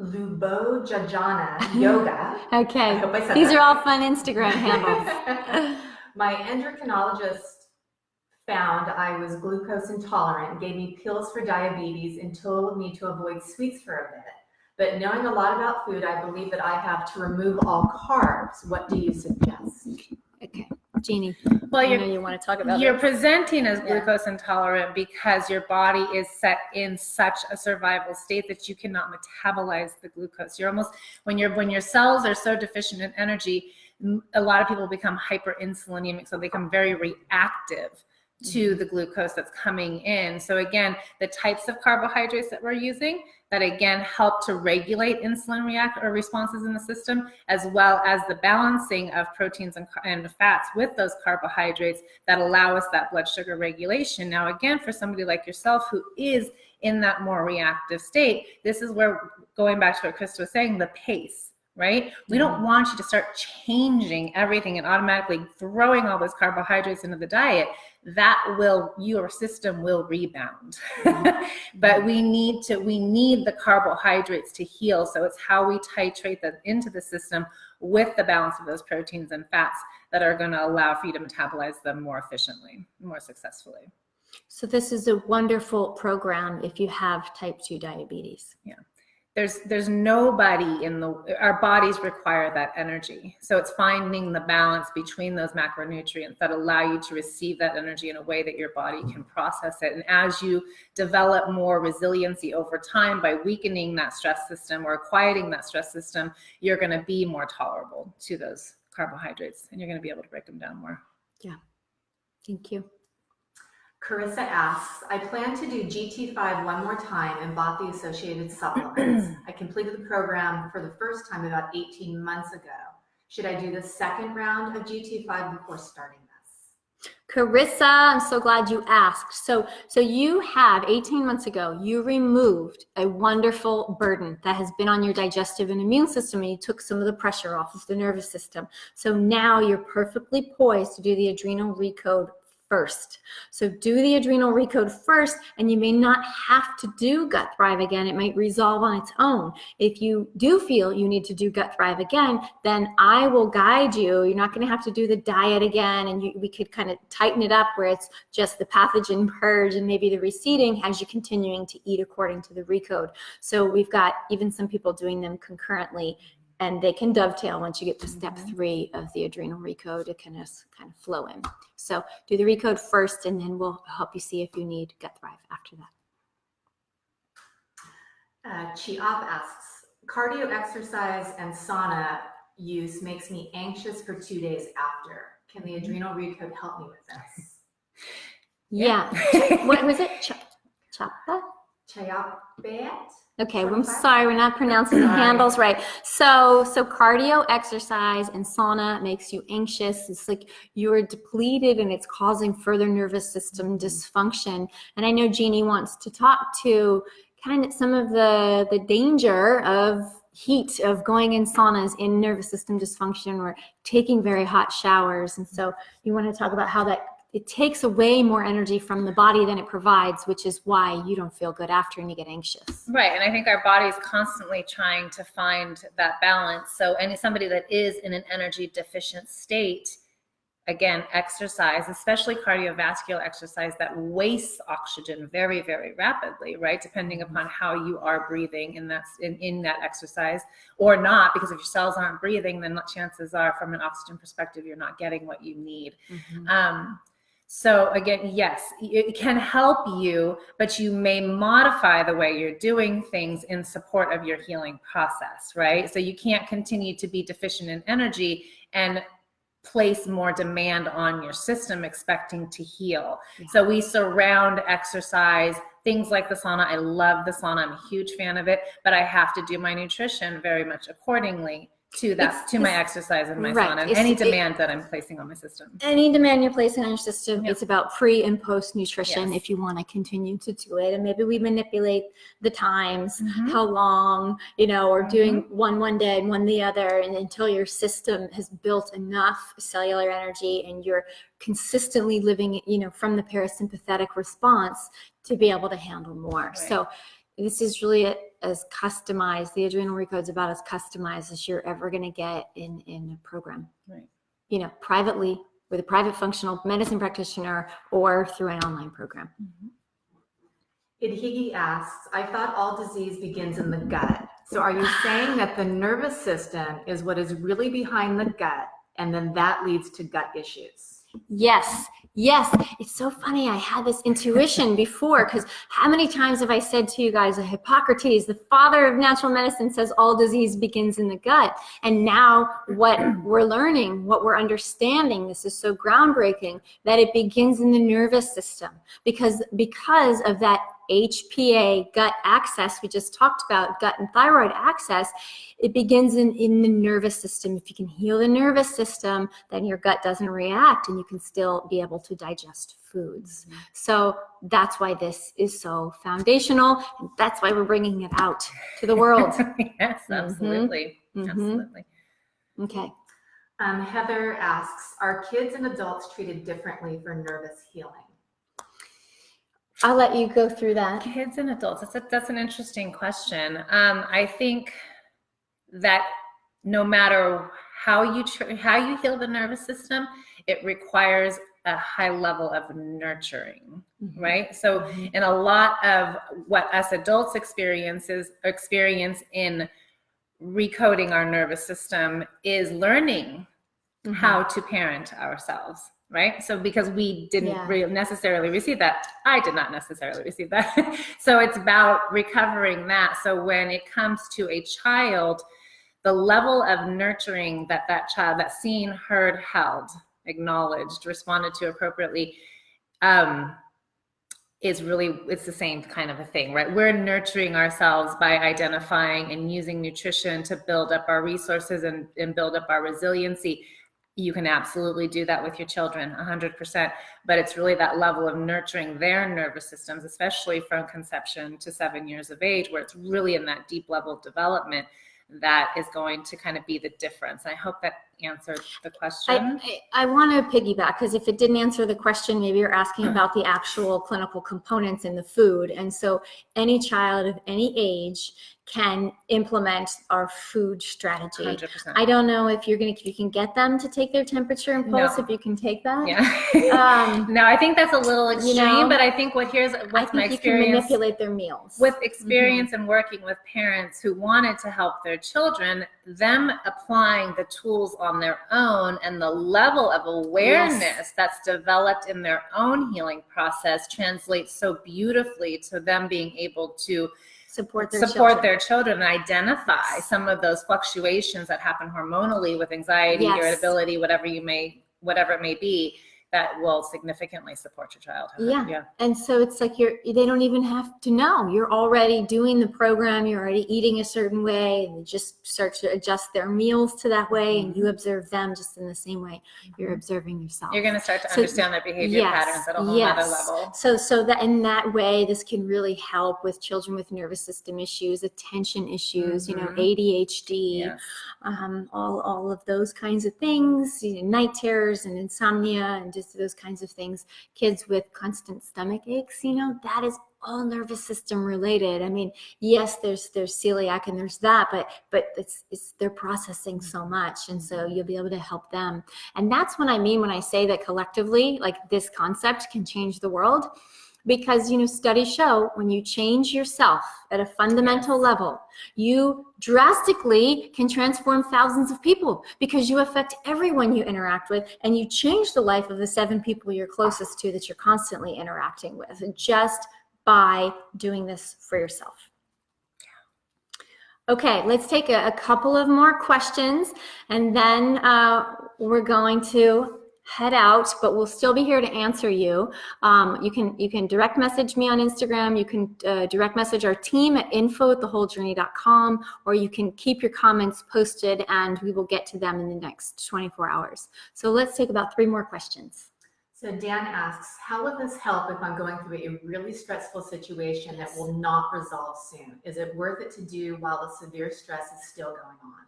Speaker 3: Lubo Jajana Yoga.
Speaker 1: Okay.
Speaker 3: I hope I said
Speaker 1: These
Speaker 3: that.
Speaker 1: are all fun Instagram handles.
Speaker 3: My endocrinologist found I was glucose intolerant, gave me pills for diabetes, and told me to avoid sweets for a bit. But knowing a lot about food, I believe that I have to remove all carbs. What do you suggest?
Speaker 1: Okay, Jeannie.
Speaker 2: Well,
Speaker 1: I know you want to talk about
Speaker 2: you're
Speaker 1: this.
Speaker 2: presenting as glucose intolerant because your body is set in such a survival state that you cannot metabolize the glucose. You're almost, when your cells are so deficient in energy, a lot of people become hyperinsulinemic, so they become very reactive to the glucose that's coming in. So again, the types of carbohydrates that we're using that again help to regulate insulin responses in the system, as well as the balancing of proteins and fats with those carbohydrates that allow us that blood sugar regulation. Now again, for somebody like yourself who is in that more reactive state, this is where, going back to what Krista was saying, the pace. Right? We don't want you to start changing everything and automatically throwing all those carbohydrates into the diet. Your system will rebound. But we need the carbohydrates to heal. So it's how we titrate that into the system with the balance of those proteins and fats that are going to allow for you to metabolize them more efficiently, more successfully.
Speaker 1: So this is a wonderful program if you have type 2 diabetes.
Speaker 2: Yeah. There's nobody our bodies require that energy. So it's finding the balance between those macronutrients that allow you to receive that energy in a way that your body can process it. And as you develop more resiliency over time by weakening that stress system or quieting that stress system, you're going to be more tolerable to those carbohydrates, and you're going to be able to break them down more.
Speaker 1: Yeah. Thank you.
Speaker 3: Carissa asks, I plan to do GT5 one more time and bought the associated supplements. I completed the program for the first time about 18 months ago. Should I do the second round of GT5 before starting this?
Speaker 1: Carissa, I'm so glad you asked. So you have 18 months ago, you removed a wonderful burden that has been on your digestive and immune system, and you took some of the pressure off of the nervous system. So now you're perfectly poised to do the adrenal recode first. So do the adrenal recode first, and you may not have to do Gut Thrive again. It might resolve on its own. If you do feel you need to do Gut Thrive again, then I will guide you. You're not going to have to do the diet again, and we could kind of tighten it up where it's just the pathogen purge and maybe the receding as you're continuing to eat according to the recode. So we've got even some people doing them concurrently, and they can dovetail once you get to step 3 of the adrenal recode. It can just kind of flow in. So do the recode first, and then we'll help you see if you need Gut Thrive after that.
Speaker 3: Chiop asks, cardio exercise and sauna use makes me anxious for 2 days after. Can the adrenal recode help me with this?
Speaker 1: Yeah. What was it? Chapa?
Speaker 3: Chiop?
Speaker 1: Okay, well, I'm sorry, we're not pronouncing the handles right. So cardio exercise and sauna makes you anxious. It's like you're depleted and it's causing further nervous system dysfunction. And I know Jeannie wants to talk to kind of some of the danger of heat, of going in saunas in nervous system dysfunction or taking very hot showers. And so you want to talk about how that it takes away more energy from the body than it provides, which is why you don't feel good after and you get anxious.
Speaker 2: Right, and I think our body's constantly trying to find that balance. So somebody that is in an energy deficient state, again, exercise, especially cardiovascular exercise, that wastes oxygen very, very rapidly, right? Depending upon how you are breathing in that exercise or not, because if your cells aren't breathing, then chances are from an oxygen perspective, you're not getting what you need. So again, yes, it can help you, but you may modify the way you're doing things in support of your healing process, right? So you can't continue to be deficient in energy and place more demand on your system expecting to heal. Yeah. So we surround exercise, things like the sauna. I love the sauna. I'm a huge fan of it, but I have to do my nutrition very much accordingly to my exercise and my sauna, and any demand that I'm placing on my system.
Speaker 1: Any demand you're placing on your system, it's about pre and post nutrition.
Speaker 2: Yes.
Speaker 1: If you want to continue to do it, and maybe we manipulate the times, how long, or doing one day and one the other, and until your system has built enough cellular energy and you're consistently living, from the parasympathetic response to be able to handle more. Right. So this is really as customized. The adrenal recode is about as customized as you're ever going to get in a program. Right. Privately with a private functional medicine practitioner or through an online program.
Speaker 3: Idhigi asks, I thought all disease begins in the gut. So are you saying that the nervous system is what is really behind the gut, and then that leads to gut issues?
Speaker 1: Yes. It's so funny. I had this intuition before, because how many times have I said to you guys, Hippocrates, the father of natural medicine, says all disease begins in the gut. And now what we're learning, what we're understanding, this is so groundbreaking, that it begins in the nervous system because of that HPA, gut access we just talked about, gut and thyroid access. It begins in the nervous system. If you can heal the nervous system, then your gut doesn't react and you can still be able to digest foods. So that's why this is so foundational, and that's why we're bringing it out to the world.
Speaker 2: Yes, absolutely. Absolutely.
Speaker 1: Okay.
Speaker 3: Heather asks, are kids and adults treated differently for nervous healing?
Speaker 1: I'll let you go through that.
Speaker 2: Kids and adults, that's an interesting question. I think that no matter how you heal the nervous system, it requires a high level of nurturing, right? So in a lot of what us adults experience in recoding our nervous system is learning how to parent ourselves. Right? So because we didn't necessarily receive that, I did not necessarily receive that. So it's about recovering that. So when it comes to a child, the level of nurturing that child, that seen, heard, held, acknowledged, responded to appropriately, it's the same kind of a thing, right? We're nurturing ourselves by identifying and using nutrition to build up our resources and build up our resiliency. You can absolutely do that with your children, 100%, but it's really that level of nurturing their nervous systems, especially from conception to 7 years of age, where it's really in that deep level of development. that is going to kind of be the difference. I hope that answered the question.
Speaker 1: I want to piggyback, because if it didn't answer the question, maybe you're asking about the actual clinical components in the food. And so any child of any age can implement our food strategy.
Speaker 2: 100%.
Speaker 1: I don't know if you can get them to take their temperature and pulse,
Speaker 2: No.
Speaker 1: if you can take that.
Speaker 2: Yeah. No, I think that's a little extreme, but I think what's my experience. You can
Speaker 1: manipulate their meals.
Speaker 2: With experience and working with parents who wanted to help their children, them applying the tools on their own and the level of awareness that's developed in their own healing process translates so beautifully to them being able to support their children and identify some of those fluctuations that happen hormonally with anxiety, irritability, whatever it may be, that will significantly support your childhood.
Speaker 1: Yeah. And so it's like they don't even have to know. You're already doing the program. You're already eating a certain way, and you just start to adjust their meals to that way, and you observe them just in the same way you're observing yourself.
Speaker 2: You're going to start to understand their behavior patterns at a whole other level.
Speaker 1: So that in that way, this can really help with children with nervous system issues, attention issues, ADHD, all of those kinds of things, night terrors and insomnia and just those kinds of things. Kids with constant stomach aches, that is all nervous system related. I mean, yes, there's celiac and there's that, but they're processing so much, and so you'll be able to help them. And that's what I mean when I say that collectively, like, this concept can change the world. Because, studies show when you change yourself at a fundamental level, you drastically can transform thousands of people, because you affect everyone you interact with, and you change the life of the 7 people you're closest to that you're constantly interacting with, just by doing this for yourself. Okay, let's take a couple of more questions, and then we're going to head out, but we'll still be here to answer you. You can direct message me on Instagram. You can direct message our team at info@thewholejourney.com, or you can keep your comments posted and we will get to them in the next 24 hours. So let's take about 3 more questions.
Speaker 3: So Dan asks, how will this help if I'm going through a really stressful situation that will not resolve soon? Is it worth it to do while the severe stress is still going on?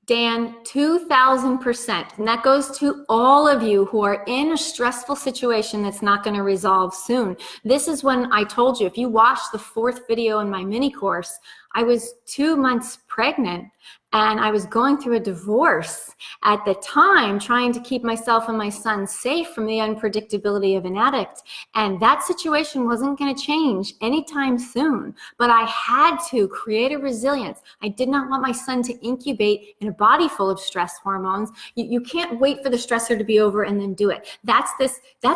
Speaker 1: Dan, 2,000%. And that goes to all of you who are in a stressful situation that's not going to resolve soon. This is when I told you, if you watched the 4th video in my mini course, I was 2 months pregnant and I was going through a divorce at the time, trying to keep myself and my son safe from the unpredictability of an addict. And that situation wasn't going to change anytime soon, but I had to create a resilience. I did not want my son to incubate in a body full of stress hormones. You can't wait for the stressor to be over and then do it. That's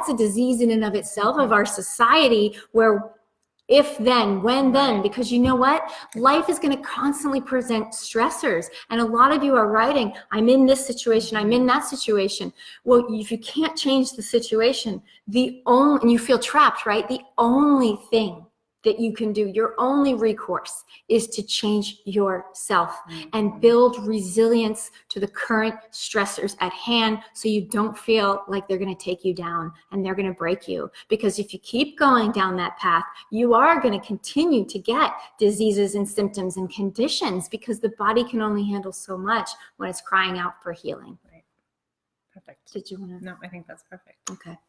Speaker 1: a disease in and of itself of our society, where if then, when then, because you know what? Life is going to constantly present stressors. And a lot of you are writing, I'm in this situation, I'm in that situation. Well, if you can't change the situation, and you feel trapped, right? The only thing that you can do, your only recourse, is to change yourself and build resilience to the current stressors at hand, so you don't feel like they're going to take you down and they're going to break you. Because if you keep going down that path, you are going to continue to get diseases and symptoms and conditions, because the body can only handle so much when it's crying out for healing.
Speaker 2: Right. Perfect.
Speaker 1: Did you want to?
Speaker 2: No, I think that's perfect.
Speaker 1: Okay.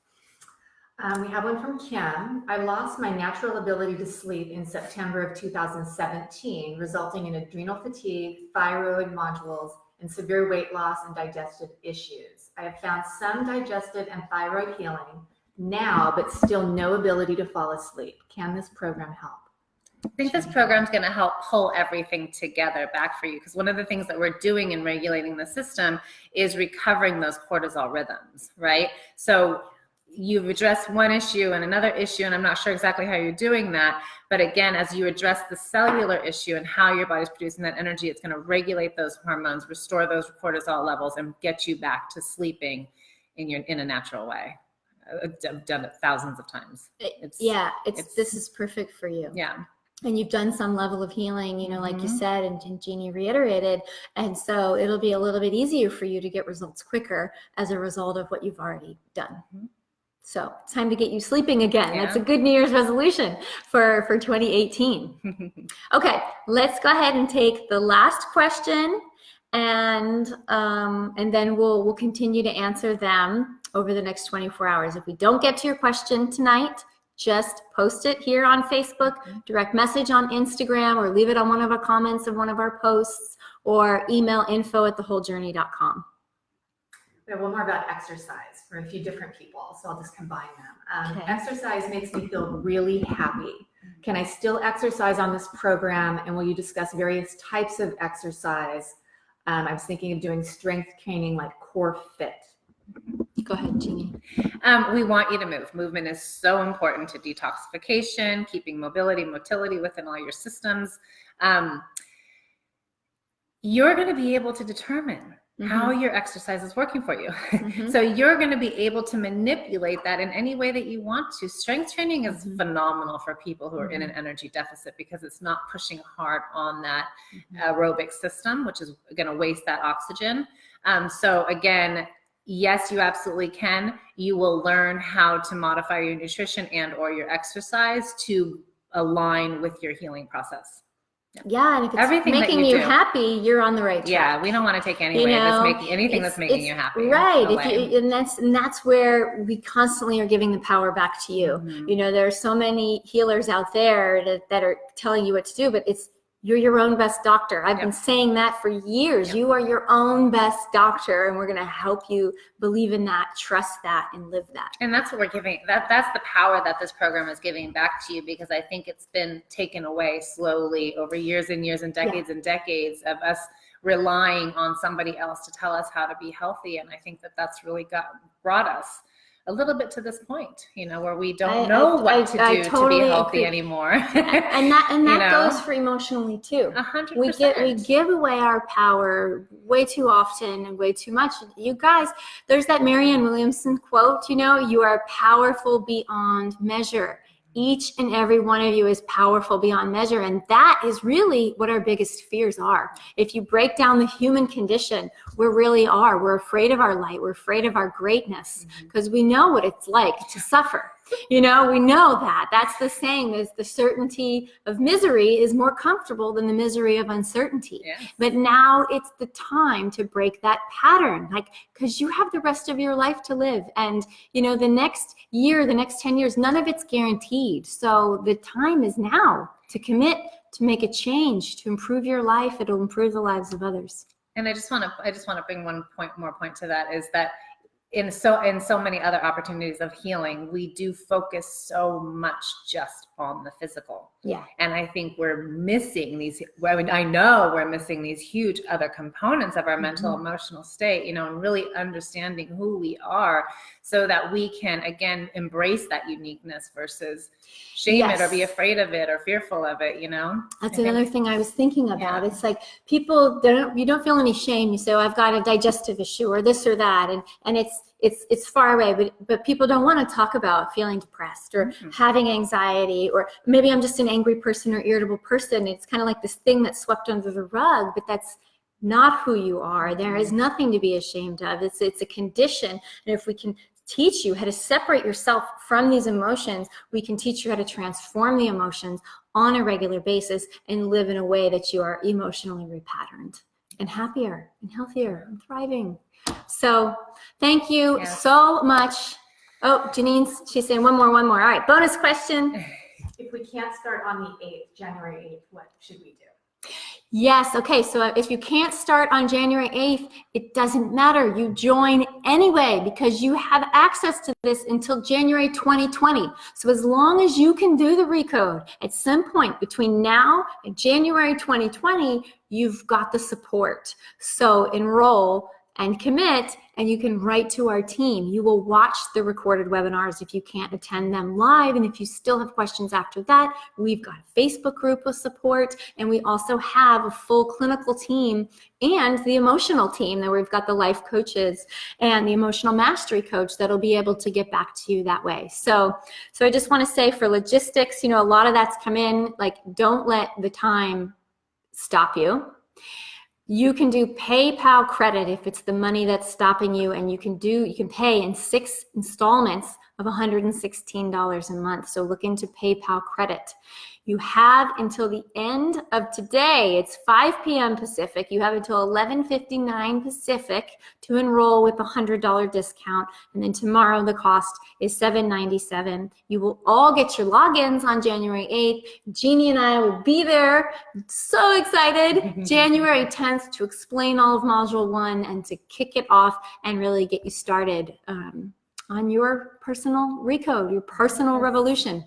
Speaker 3: We have one from Kim. I lost my natural ability to sleep in September of 2017, resulting in adrenal fatigue, thyroid nodules, and severe weight loss and digestive issues. I have found some digestive and thyroid healing now, but still no ability to fall asleep. Can this program help?
Speaker 2: I think this program is going to help pull everything together back for you, because one of the things that we're doing in regulating the system is recovering those cortisol rhythms, right? So you've addressed one issue and another issue, and I'm not sure exactly how you're doing that. But again, as you address the cellular issue and how your body's producing that energy, it's going to regulate those hormones, restore those cortisol levels, and get you back to sleeping in a natural way. I've done it thousands of times.
Speaker 1: This is perfect for you.
Speaker 2: Yeah.
Speaker 1: And you've done some level of healing, like you said, and Jeannie reiterated. And so it'll be a little bit easier for you to get results quicker as a result of what you've already done. So it's time to get you sleeping again.
Speaker 2: Yeah.
Speaker 1: That's a good New Year's resolution for 2018. Okay, let's go ahead and take the last question, and then we'll continue to answer them over the next 24 hours. If we don't get to your question tonight, just post it here on Facebook, direct message on Instagram, or leave it on one of our comments of one of our posts, or email info@thewholejourney.com.
Speaker 3: We have one more about exercise for a few different people, so I'll just combine them.
Speaker 1: Okay.
Speaker 3: Exercise makes me feel really happy. Can I still exercise on this program, and will you discuss various types of exercise? I was thinking of doing strength training like Core Fit.
Speaker 1: Go ahead, Jeannie.
Speaker 2: We want you to move. Movement is so important to detoxification, keeping motility within all your systems. You're going to be able to determine how your exercise is working for you. So you're going to be able to manipulate that in any way that you want to. Strength training is phenomenal for people who are in an energy deficit, because it's not pushing hard on that aerobic system, which is going to waste that oxygen. So again, yes, you absolutely can. You will learn how to modify your nutrition and or your exercise to align with your healing process.
Speaker 1: Yeah, and if it's
Speaker 2: Everything
Speaker 1: making you happy, you're on the right track.
Speaker 2: Yeah, we don't want to take anything that's making you happy.
Speaker 1: Right. And that's where we constantly are giving the power back to you. There are so many healers out there that are telling you what to do, but you're your own best doctor. I've been saying that for years. You are your own best doctor, and we're going to help you believe in that, trust that, and live that.
Speaker 2: And that's what we're giving. That's the power that this program is giving back to you, because I think it's been taken away slowly over years and years and decades and decades of us relying on somebody else to tell us how to be healthy. And I think that's really brought us a little bit to this point, where we don't know what to do to be healthy anymore.
Speaker 1: and that goes for emotionally too.
Speaker 2: 100%.
Speaker 1: We give away our power way too often and way too much. You guys, there's that Marianne Williamson quote, you are powerful beyond measure. Each and every one of you is powerful beyond measure. And that is really what our biggest fears are. If you break down the human condition, we really are. We're afraid of our light. We're afraid of our greatness, because we know what it's like to suffer. We know that. That's the saying, is the certainty of misery is more comfortable than the misery of uncertainty.
Speaker 2: Yes.
Speaker 1: But now it's the time to break that pattern, because you have the rest of your life to live. And, the next year, the next 10 years, none of it's guaranteed. So the time is now to commit, to make a change, to improve your life. It'll improve the lives of others.
Speaker 2: And I just want to bring one more point to that, is that in so many other opportunities of healing, we do focus so much just on the physical.
Speaker 1: Yeah.
Speaker 2: And I think we're missing I know we're missing these huge other components of our mental, emotional state, and really understanding who we are, so that we can, again, embrace that uniqueness versus shame it or be afraid of it or fearful of it,
Speaker 1: That's another thing I was thinking about. It's like people, you don't feel any shame. You say, I've got a digestive issue or this or that. And it's far away, but people don't want to talk about feeling depressed or having anxiety, or maybe I'm just an angry person or irritable person. It's kind of like this thing that's swept under the rug, but that's not who you are. There is nothing to be ashamed of. It's a condition. And if we can teach you how to separate yourself from these emotions, we can teach you how to transform the emotions on a regular basis and live in a way that you are emotionally repatterned and happier and healthier and thriving. So thank you so much. Oh, she's saying one more. All right, bonus question.
Speaker 3: If we can't start on the 8th, January 8th, what should we do?
Speaker 1: Yes. Okay. So if you can't start on January 8th, it doesn't matter. You join anyway, because you have access to this until January 2020. So as long as you can do the Recode at some point between now and January 2020, you've got the support. So enroll and commit, and you can write to our team. You will watch the recorded webinars if you can't attend them live. And if you still have questions after that, we've got a Facebook group of support, and we also have a full clinical team and the emotional team, that we've got the life coaches and the emotional mastery coach that'll be able to get back to you that way. So I just want to say, for logistics, a lot of that's come in, don't let the time stop you. You can do PayPal credit if it's the money that's stopping you, and you can pay in 6 installments of $116 a month. So look into PayPal credit. You have until the end of today. It's 5 p.m. Pacific. You have until 11:59 Pacific to enroll with a $100 discount. And then tomorrow the cost is $797. You will all get your logins on January 8th. Jeannie and I will be there. So excited. January 10th to explain all of Module 1 and to kick it off and really get you started on your personal recode, your personal revolution.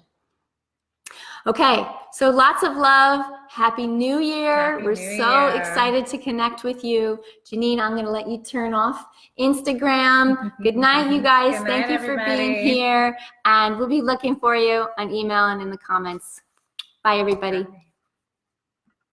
Speaker 1: Okay, so lots of love. Happy New Year.
Speaker 2: Happy
Speaker 1: We're
Speaker 2: New
Speaker 1: so
Speaker 2: Year.
Speaker 1: excited to connect with you. Janine, I'm going to let you turn off Instagram. Good night, you guys.
Speaker 2: Good
Speaker 1: Thank
Speaker 2: night,
Speaker 1: you for being
Speaker 2: everybody.
Speaker 1: here. And we'll be looking for you on email and in the comments. Bye, everybody.